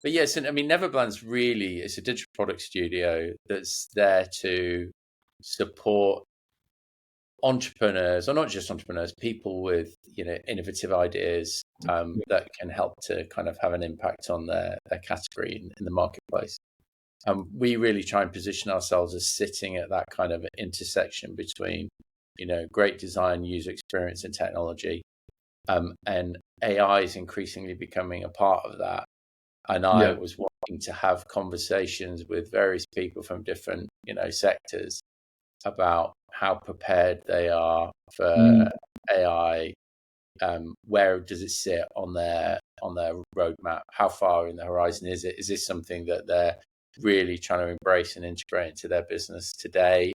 But yes, and I mean, Neverbland's really, it's a digital product studio that's there to support entrepreneurs, or not just entrepreneurs, people with, innovative ideas that can help to kind of have an impact on their category in the marketplace. We really try and position ourselves as sitting at that kind of intersection between, great design, user experience, and technology. And AI is increasingly becoming a part of that. And I was wanting to have conversations with various people from different, sectors about how prepared they are for AI. Where does it sit on their roadmap? How far in the horizon is it? Is this something that they're really trying to embrace and integrate into their business today,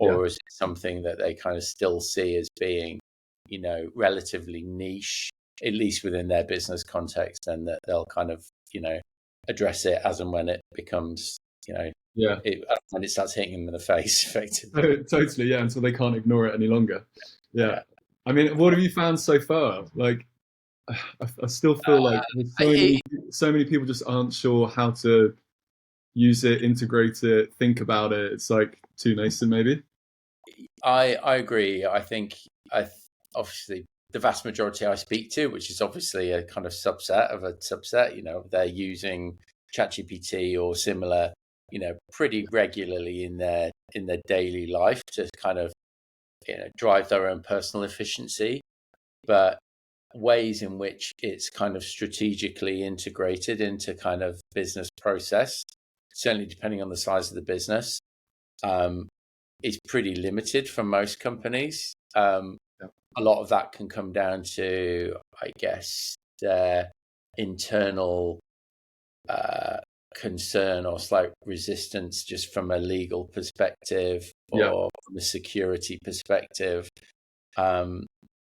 or is it something that they kind of still see as being, relatively niche, at least within their business context, and that they'll kind of, address it as and when it becomes, when it starts hitting them in the face, effectively. Totally, until they can't ignore it any longer. I mean, what have you found so far? Like, I still feel like there's so many people just aren't sure how to use it, integrate it, think about it. It's like too nascent, maybe. I agree. I think obviously the vast majority I speak to, which is obviously a kind of subset of a subset, they're using ChatGPT or similar, pretty regularly in their daily life to kind of, drive their own personal efficiency. But ways in which it's kind of strategically integrated into kind of business process, certainly depending on the size of the business, is pretty limited for most companies. A lot of that can come down to, I guess, their internal concern or slight resistance just from a legal perspective or from a security perspective,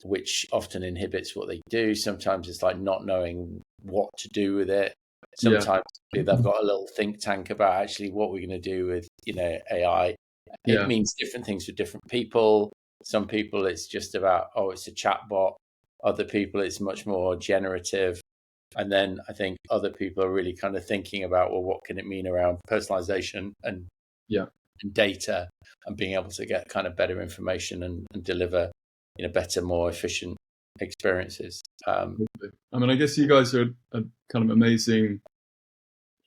which often inhibits what they do. Sometimes it's like not knowing what to do with it. Sometimes they've got a little think tank about actually what we're going to do with, AI. It means different things for different people. Some people it's just about, it's a chatbot. Other people it's much more generative. And then I think other people are really kind of thinking about, well, what can it mean around personalization and data, and being able to get kind of better information and deliver, better, more efficient experiences. I mean, I guess you guys are a kind of amazing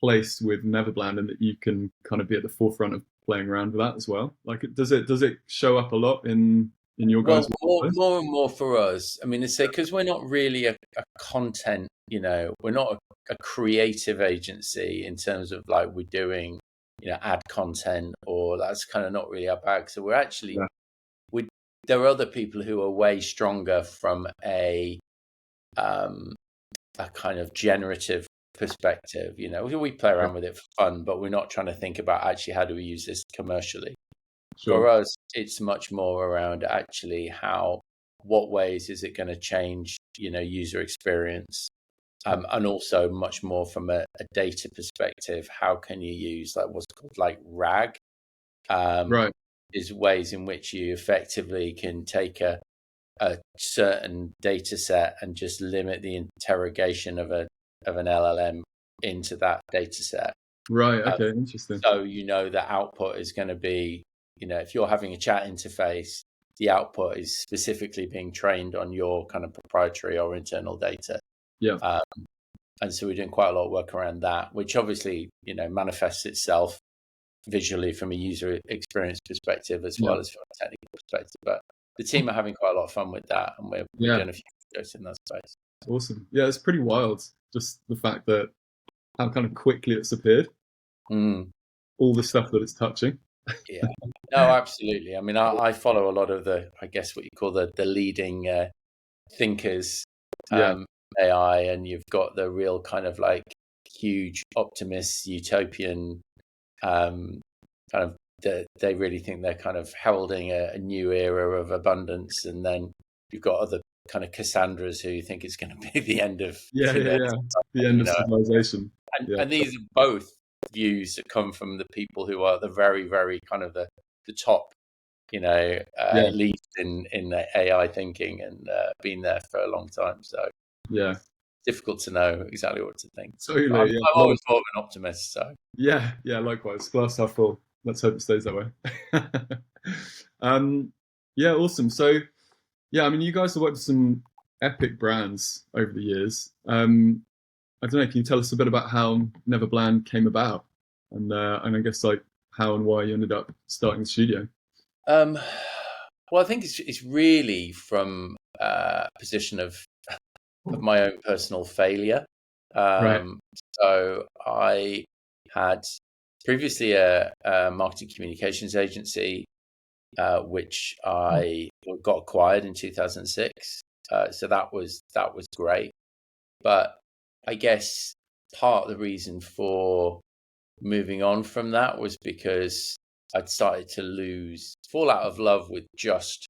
place with Neverbland, and that you can kind of be at the forefront of playing around with that as well. Like, does it show up a lot in your guys' more and more for us? I mean, it's because we're not really a content, we're not a creative agency in terms of like we're doing, ad content, or that's kind of not really our bag. So we're actually, there are other people who are way stronger from a kind of generative perspective. We play around with it for fun, but we're not trying to think about actually how do we use this commercially. For us, it's much more around actually what ways is it going to change, user experience, and also much more from a data perspective. How can you use like what's called like RAG? Is ways in which you effectively can take a certain data set and just limit the interrogation of an LLM into that data set. Right. Okay. Interesting. So the output is going to be, if you're having a chat interface, the output is specifically being trained on your kind of proprietary or internal data. And so we're doing quite a lot of work around that, which obviously manifests itself visually from a user experience perspective as well as from a technical perspective. But the team are having quite a lot of fun with that, and we're doing a few projects in that space. Awesome. Yeah, it's pretty wild, just the fact that how kind of quickly it's appeared. All the stuff that it's touching. No, absolutely. I mean, I follow a lot of I guess what you call the leading thinkers, AI, and you've got the real kind of like huge optimists, utopian kind of, they really think they're kind of heralding a new era of abundance. And then you've got other kind of Cassandras who think it's going to be the end of the end of civilization. And these are both views that come from the people who are the very, very kind of the top, leads in the AI thinking, and been there for a long time. So difficult to know exactly what to think. But Totally. Yeah. I'm always more of an optimist. So Yeah. Yeah. Likewise. Glass half full. Let's hope it stays that way. Yeah. Awesome. So, yeah, I mean, you guys have worked with some epic brands over the years. I don't know. Can you tell us a bit about how Neverbland came about, and I guess like how and why you ended up starting the studio? um, well, I think it's really from a position of my own personal failure. Right. So I had previously a marketing communications agency, which I got acquired in 2006. So that was great. But I guess part of the reason for moving on from that was because I'd started to fall out of love with just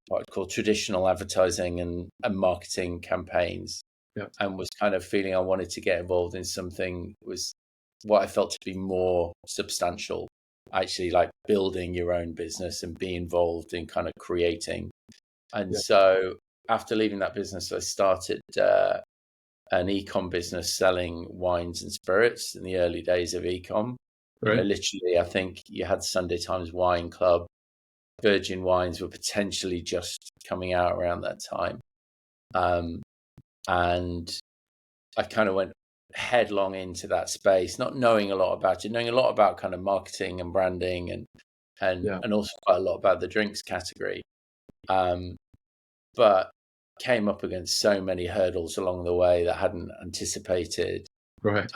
what I'd call traditional advertising and marketing campaigns, Yeah. and was kind of feeling I wanted to get involved in something was what I felt to be more substantial, actually like building your own business and be involved in kind of creating. And Yeah. so after leaving that business, I started an ecom business selling wines and spirits in the early days of ecom. Right. Literally, I think you had Sunday Times Wine Club. Virgin wines were potentially just coming out around that time. And I kind of went headlong into that space, not knowing a lot about it, knowing a lot about kind of marketing and branding Yeah. and also quite a lot about the drinks category. But came up against so many hurdles along the way that I hadn't anticipated. Right.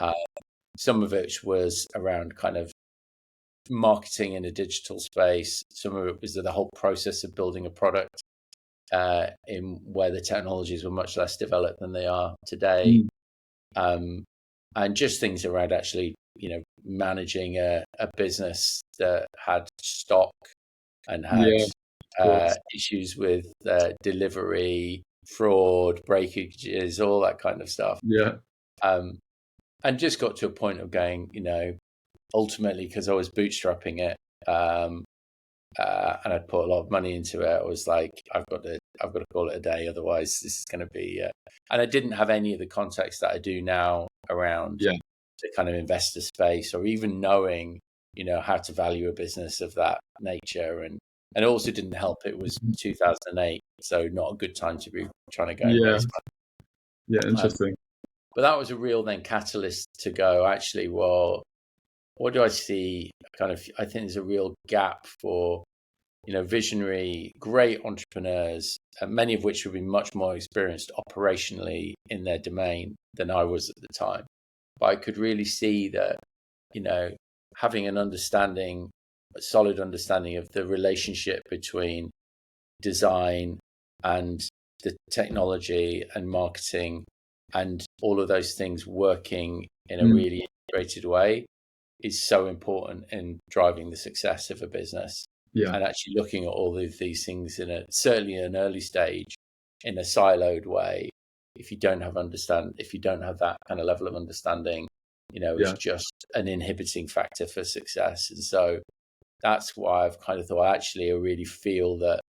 Some of it was around kind of marketing in a digital space. Some of it was the whole process of building a product in where the technologies were much less developed than they are today. And just things around actually, managing a business that had stock and had Yeah. Of course. issues with delivery, fraud, breakages, all that kind of stuff. Yeah. And just got to a point of going, ultimately, because I was bootstrapping it, and I'd put a lot of money into it, I was like, I've got to call it a day, otherwise this is going to be. And I didn't have any of the context that I do now around Yeah. the kind of investor space, or even knowing, how to value a business of that nature, and it also didn't help. It was 2008, so not a good time to be trying to go and Yeah. raise money. Yeah. Interesting. But that was a real then catalyst to go, actually, well, what do I see? I think there's a real gap for, visionary, great entrepreneurs, many of which would be much more experienced operationally in their domain than I was at the time. But I could really see that, having a solid understanding of the relationship between design and the technology and marketing and all of those things working in a really integrated way is so important in driving the success of a business. Yeah. And actually looking at all of these things certainly in an early stage in a siloed way, if you don't have that kind of level of understanding, it's just an inhibiting factor for success. And so that's why I've kind of thought, actually, I really feel that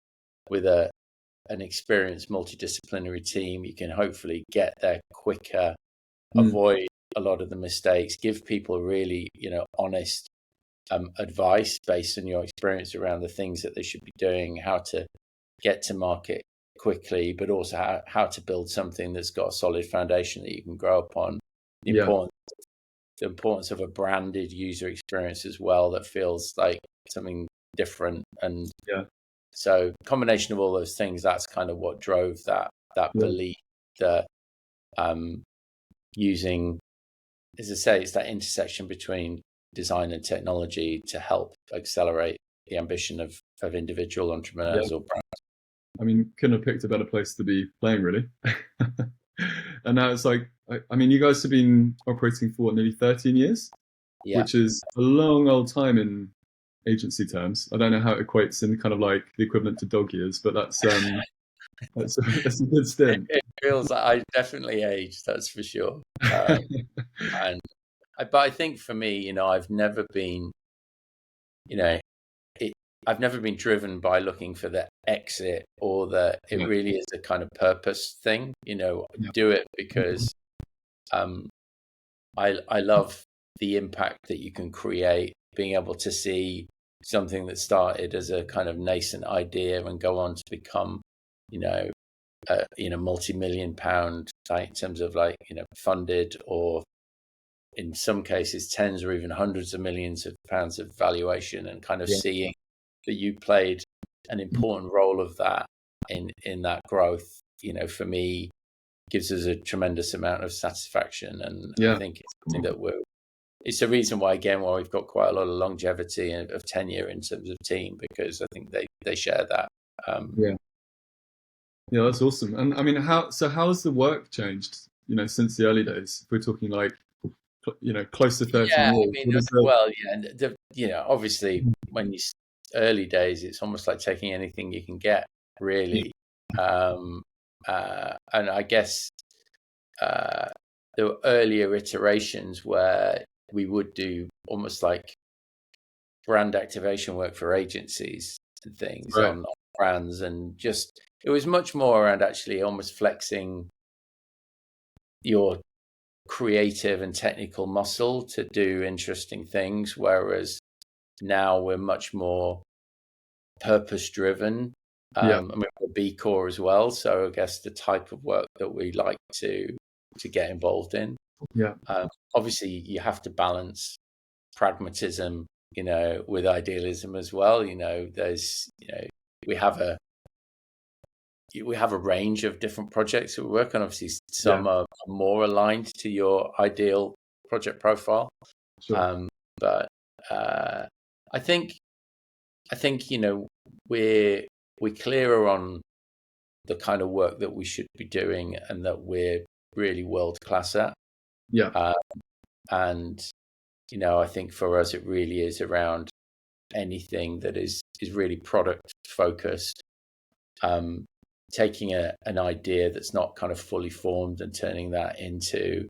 with an experienced multidisciplinary team, you can hopefully get there quicker, avoid a lot of the mistakes, give people really, honest advice based on your experience around the things that they should be doing, how to get to market quickly, but also how to build something that's got a solid foundation that you can grow upon. The importance of a branded user experience as well that feels like something different. And so combination of all those things, that's kind of what drove that belief that using, as I say, it's that intersection between design and technology to help accelerate the ambition of individual entrepreneurs or brands. I mean, couldn't have picked a better place to be playing, really. And now it's like, I mean, you guys have been operating for nearly 13 years, which is a long old time in agency terms. I don't know how it equates in kind of like the equivalent to dog years, but that's a good stint. It feels like I definitely aged, that's for sure. But I think for me, I've never been, I've never been driven by looking for the exit or it really is a kind of purpose thing, do it because I love the impact that you can create, being able to see something that started as a kind of nascent idea and go on to become, multi-million pound, like, in terms of funded, or in some cases tens or even hundreds of millions of pounds of valuation, and kind of seeing that you played an important role of that in that growth, for me, gives us a tremendous amount of satisfaction. And I think it's something that it's the reason why we've got quite a lot of longevity of tenure in terms of team, because I think they share that. Yeah, that's awesome. And I mean, how has the work changed, since the early days? If we're talking close to 30 years. Obviously when you early days, it's almost like taking anything you can get, really. And I guess there were earlier iterations where we would do almost like brand activation work for agencies and things on brands, and just it was much more around actually almost flexing your creative and technical muscle to do interesting things, whereas now we're much more purpose driven. I mean, we're B Corp as well, so I guess the type of work that we like to get involved in. Obviously you have to balance pragmatism, with idealism as well. There's we have a range of different projects that we work on. Obviously some are more aligned to your ideal project profile. But I think we're clearer on the kind of work that we should be doing and that we're really world class at. And I think for us it really is around anything that is really product focused, taking an idea that's not kind of fully formed and turning that into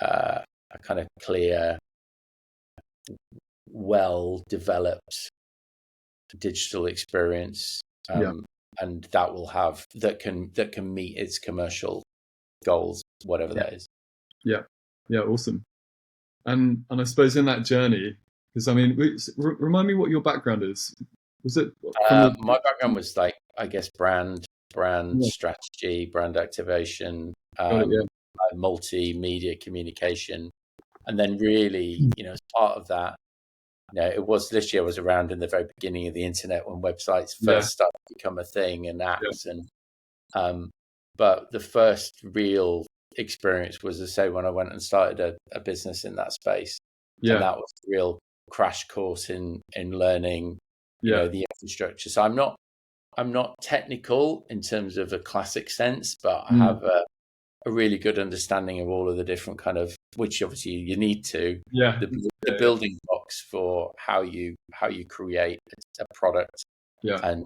a kind of clear, well developed digital experience, and that can meet its commercial goals, whatever that is. Awesome. And I suppose in that journey, because I mean, remind me what your background is. Was it my background was I guess brand strategy, brand activation, multimedia communication, and then really, as part of that, it was this year was around in the very beginning of the internet when websites first started to become a thing, and apps, and but the first real experience was, to say, when I went and started a business in that space, and that was a real crash course in learning, the infrastructure. So I'm not technical in terms of a classic sense, but I have a really good understanding of all of the different kind of, which obviously you need to, the building blocks for how you create a product, and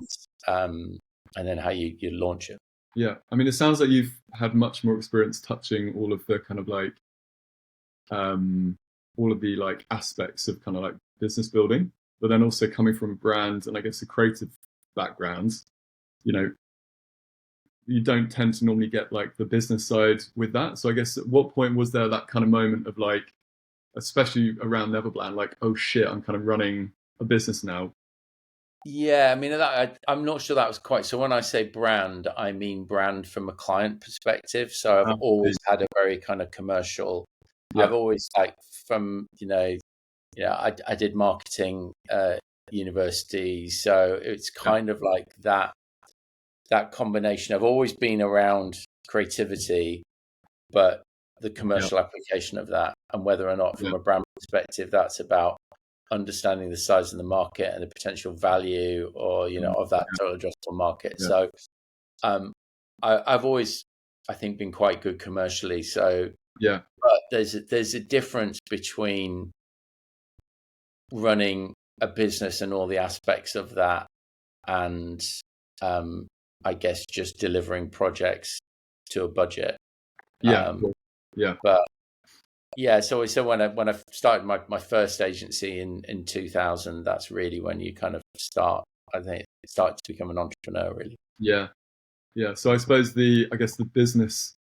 then how you launch it. I mean, it sounds like you've had much more experience touching all of the kind of all of the aspects of kind of business building, but then also coming from a brand and I guess a creative background, you don't tend to normally get the business side with that. So I guess at what point was there that kind of moment of especially around Neverbland, oh shit, I'm kind of running a business now? Yeah, I mean, I'm not sure that was quite. So when I say brand, I mean brand from a client perspective. So I've always had a very kind of commercial. I've always from I did marketing at university, so it's kind of like that combination. I've always been around creativity, but the commercial application of that, and whether or not from a brand perspective, that's about understanding the size of the market and the potential value, or of that total addressable market. So I've always, I think, been quite good commercially. So but there's a difference between running a business and all the aspects of that, and I guess just delivering projects to a budget. But Yeah, so when I started my first agency in 2000, that's really when you kind of start. I think start to become an entrepreneur, really. Yeah, yeah. So I suppose I guess the business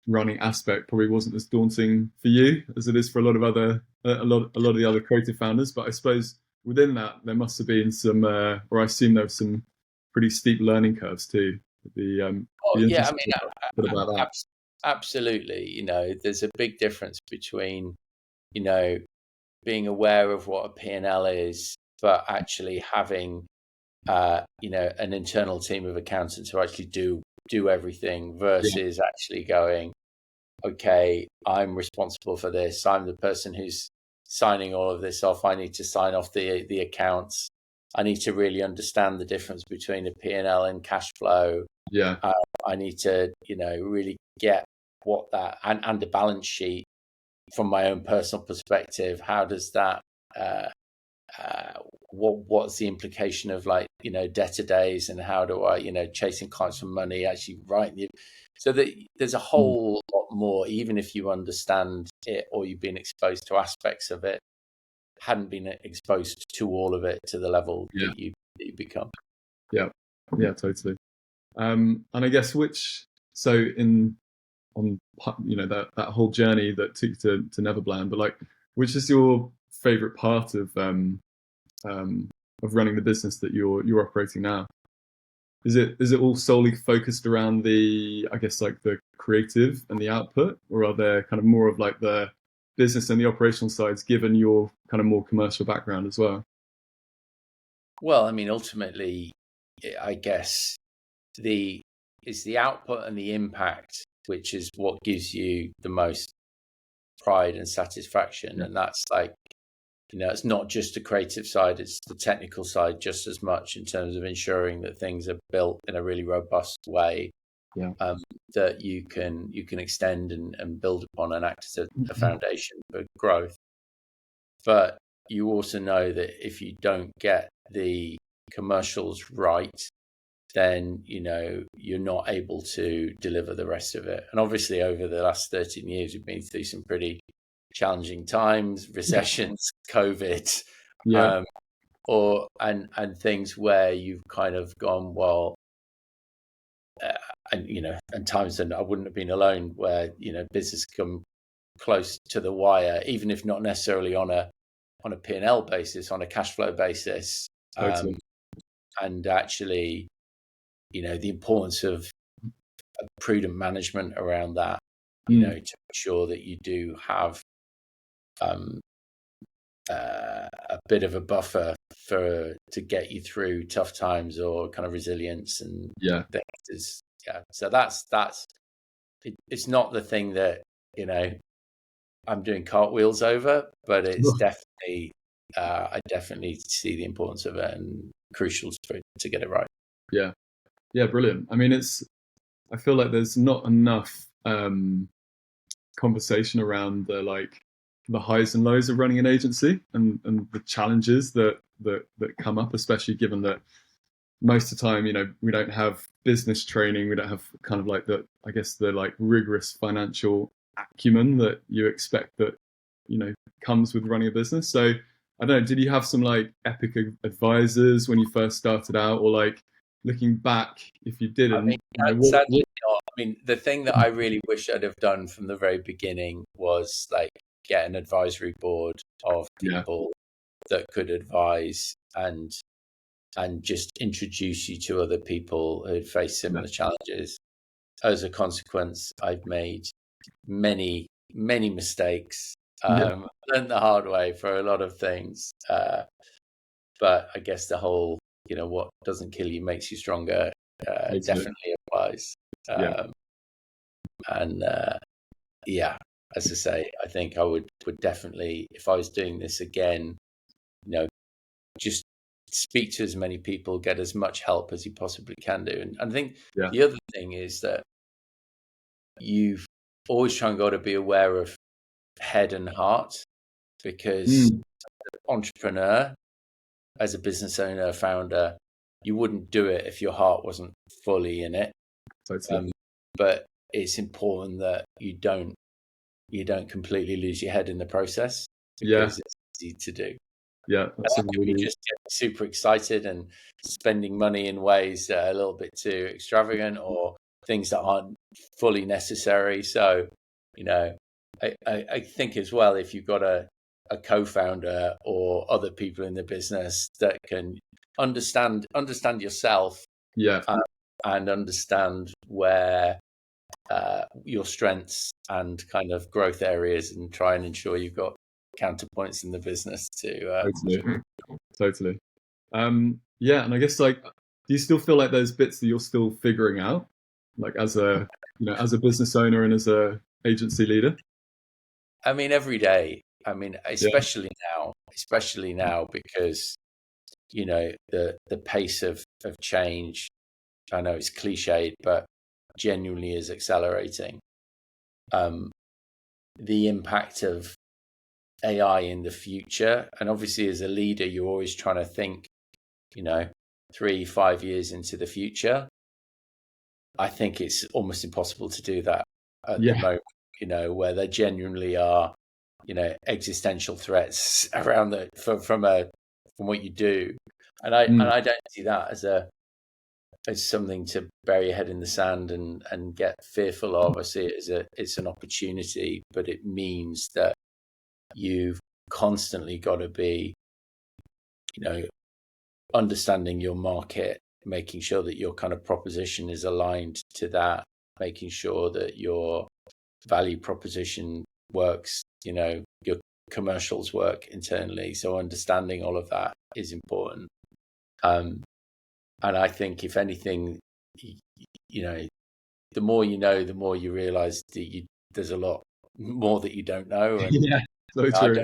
running aspect probably wasn't as daunting for you as it is for a lot of the other creative founders. But I suppose within that there must have been some, or I assume there were some pretty steep learning curves too. Oh Be yeah, I interested mean, about that. absolutely. There's a big difference between you know being aware of what a P&L is, but actually having an internal team of accountants who actually do everything Yeah, versus actually going, okay, I'm responsible for this. I'm the person who's signing all of this off. I need to sign off the accounts. I need to really understand the difference between a P&L and cash flow. yeah, Uh, I need to, really get what that and the balance sheet from my own personal perspective. How does that uh, uh, what's the implication of debtor days, and how do I chasing clients for money, actually writing you, so that there's a mm, whole lot more, even if you understand it or you've been exposed to aspects of it, hadn't been exposed to all of it to the level yeah, that you become. yeah, yeah, totally. And I guess so in on that whole journey that took you to Neverbland, but like, which is your favorite part um, of running the business that you're operating now? Is it all solely focused around I guess like the creative and the output, or are there kind of more of like the business and the operational sides, given your kind of more commercial background as well? Well, I mean, ultimately, I guess it's the output and the impact which is what gives you the most pride and satisfaction. Yeah, And that's like, it's not just the creative side, it's the technical side just as much, in terms of ensuring that things are built in a really robust way, yeah, that you can extend and build upon and act as a foundation for growth. But you also know that if you don't get the commercials right, then you're not able to deliver the rest of it. And obviously, over the last 13 years, we've been through some pretty challenging times, recessions, COVID, yeah, um, or and things where you've kind of gone, well, uh, and times that I wouldn't have been alone, where business come close to the wire, even if not necessarily on a P&L basis, on a cash flow basis, totally. and actually, the importance of prudent management around that, Mm, to make sure that you do have um, a bit of a buffer to get you through tough times, or kind of resilience and yeah, things. Yeah. So that's it's not the thing that I'm doing cartwheels over, but it's definitely I definitely see the importance of it, and crucial to get it right. yeah, yeah, brilliant. I mean, I feel like there's not enough conversation around the highs and lows of running an agency, and the challenges that come up, especially given that most of the time, we don't have business training, we don't have kind of like I guess the like rigorous financial acumen that you expect that comes with running a business. So I don't know, did you have some like epic advisors when you first started out, or like looking back, if you I mean, didn't, sadly not. I mean, the thing that I really wish I'd have done from the very beginning was like get an advisory board of yeah, people that could advise and just introduce you to other people who had faced yeah, similar challenges. As a consequence, I've made many, many mistakes. yeah, Learned the hard way for a lot of things. But I guess the whole, what doesn't kill you makes you stronger, totally. definitely applies. Yeah, Um, and yeah, as I say, I think I would definitely, if I was doing this again, you know, just speak to as many people, get as much help as you possibly can do. And I think yeah, the other thing is that you've always trying got to be aware of head and heart, because mm, entrepreneur, as a business owner, founder, you wouldn't do it if your heart wasn't fully in it. totally. Um, but it's important that you don't you don't completely lose your head in the process, Yeah, because it's easy to do. yeah, that's a You really just get super excited and spending money in ways that are a little bit too extravagant, or things that aren't fully necessary. So, I think as well, if you've got a co-founder or other people in the business that can understand yourself, yeah, and understand where your strengths and kind of growth areas, and try and ensure you've got counterpoints in the business to totally. Yeah, and I guess like, do you still feel like there's bits that you're still figuring out, like as a as a business owner and as a agency leader? I mean, every day. I mean, Yeah, especially now, because the pace of change. I know it's cliched, but genuinely is accelerating. The impact of AI in the future, and obviously as a leader, you're always trying to think, 3-5 years into the future. I think it's almost impossible to do that at the yeah, moment. Where there genuinely are, existential threats around from what you do, and mm, I don't see that as something to bury your head in the sand and get fearful of. I see it as it's an opportunity, but it means that you've constantly got to be, understanding your market, making sure that your kind of proposition is aligned to that, making sure that your value proposition works, your commercials work internally. So understanding all of that is important. And I think, if anything, the more the more you realize that there's a lot more that you don't know. And yeah, so I true.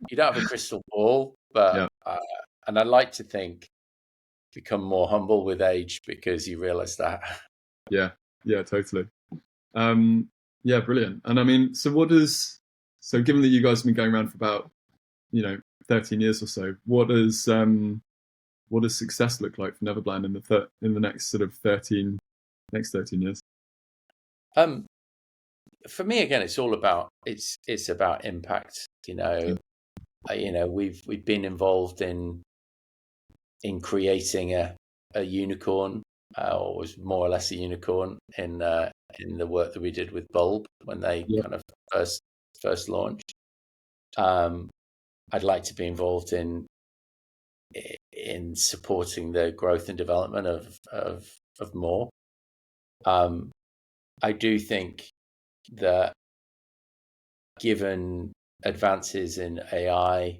you don't have a crystal ball, but Yeah, and I like to think, become more humble with age, because you realize that. yeah, yeah, totally. Um, yeah, brilliant. And I mean, so given that you guys have been going around for about 13 years or so, what does success look like for Neverbland in the next sort of 13 years? Um, for me, again, it's all about it's about impact. We've been involved in creating a unicorn, or was more or less a unicorn, in the work that we did with Bulb when they Yeah, kind of first launched. I'd like to be involved in supporting the growth and development of more. I do think that, given advances in AI,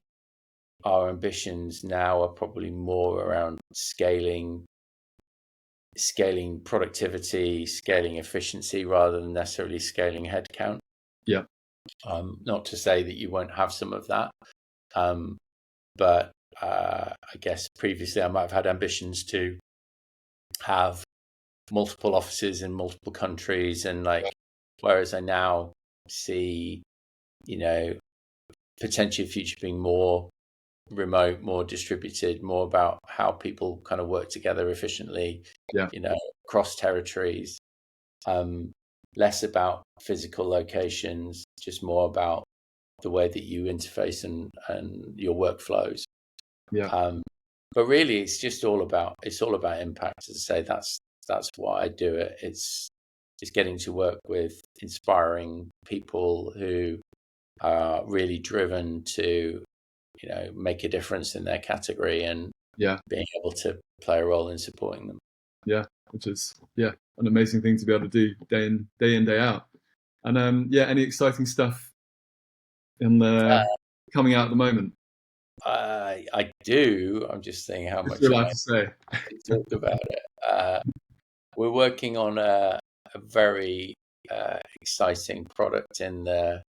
our ambitions now are probably more around scaling productivity, scaling efficiency, rather than necessarily scaling headcount. yeah, Not to say that you won't have some of that, but I guess previously I might have had ambitions to have multiple offices in multiple countries, and whereas I now see, potentially future being more remote, more distributed, more about how people kind of work together efficiently, yeah, across territories. Less about physical locations, just more about the way that you interface and your workflows. yeah, But really, it's all about impact. As I say, that's why I do it. It's getting to work with inspiring people who are really driven to, make a difference in their category, and yeah, being able to play a role in supporting them. yeah. Which is an amazing thing to be able to do day in day out. And yeah, any exciting stuff in the coming out at the moment? I do. I'm just saying how What's much your I life might to say? talk about it. We're working on a very exciting product in the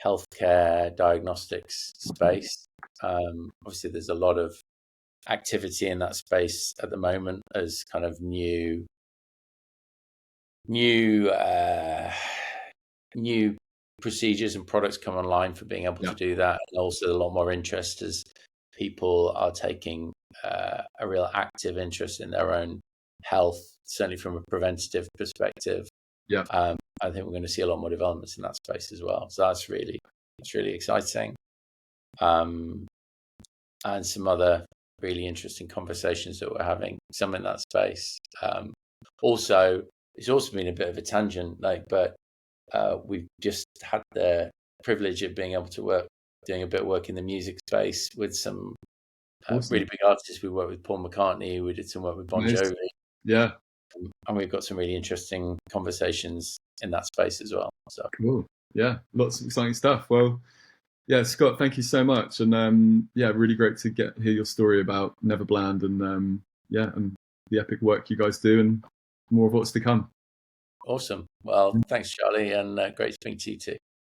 healthcare diagnostics space. Obviously, there's a lot of activity in that space at the moment, as kind of new new procedures and products come online for being able Yeah, to do that, and also a lot more interest as people are taking a real active interest in their own health, certainly from a preventative perspective. yeah, I think we're going to see a lot more developments in that space as well. So it's really exciting. And some other really interesting conversations that we're having, some in that space. Also, it's also been a bit of a tangent, but we've just had the privilege of being able to doing a bit of work in the music space with some Awesome. really big artists. We worked with Paul McCartney. We did some work with Bon Jovi. Yeah. And we've got some really interesting conversations in that space as well. So cool. Yeah, lots of exciting stuff. Well, yeah, Scott, thank you so much, and yeah, really great to hear your story about Neverbland, and and the epic work you guys do, and more of what's to come. Awesome. Well, thanks, Charlie, and great speaking to you too.